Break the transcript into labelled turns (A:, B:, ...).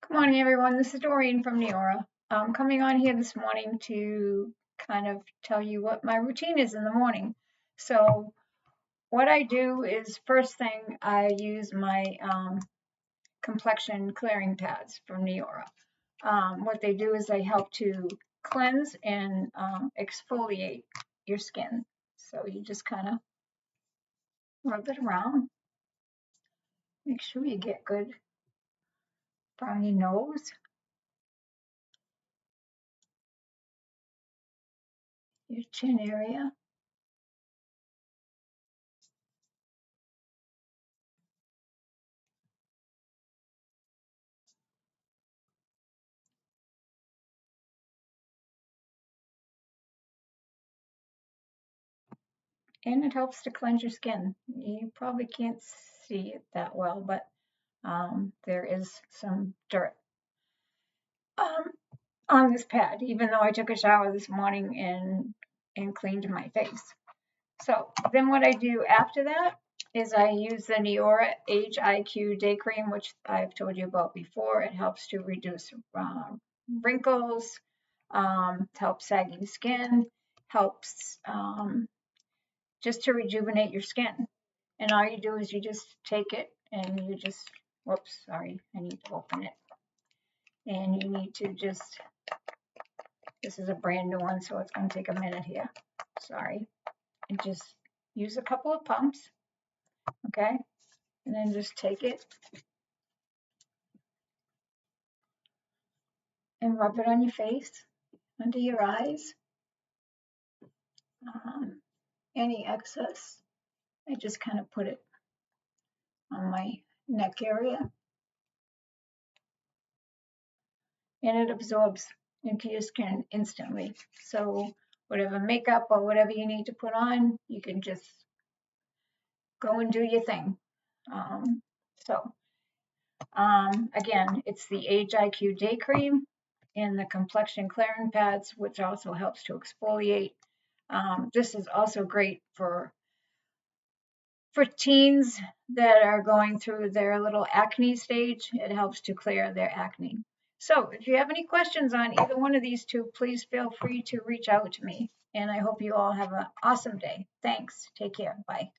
A: Good morning, everyone. This is Doreen from Neora. I'm coming on here this morning to kind of tell you what my routine is in the morning. So what I do is first thing I use my complexion clearing pads from Neora. What they do is they help to cleanse and exfoliate your skin. So you just kind of rub it around. Make sure you get good from your nose, your chin area. And it helps to cleanse your skin. You probably can't see it that well, but there is some dirt on this pad, even though I took a shower this morning and cleaned my face. So then what I do after that is I use the Neora Age IQ Day Cream, which I've told you about before. It helps to reduce wrinkles, helps sagging skin, helps just to rejuvenate your skin. And all you do is you just take it and you just, whoops, sorry, I need to open it. And you need to just, this is a brand new one, so it's going to take a minute here. Sorry. And just use a couple of pumps, okay? And then just take it and rub it on your face, under your eyes. Any excess, I just kind of put it on my neck area. And it absorbs into your skin instantly. So whatever makeup or whatever you need to put on, you can just go and do your thing. Again, it's the Age IQ Day Cream and the complexion clearing pads, which also helps to exfoliate. This is also great for teens that are going through their little acne stage. It helps to clear their acne. So if you have any questions on either one of these two, please feel free to reach out to me. And I hope you all have an awesome day. Thanks. Take care. Bye.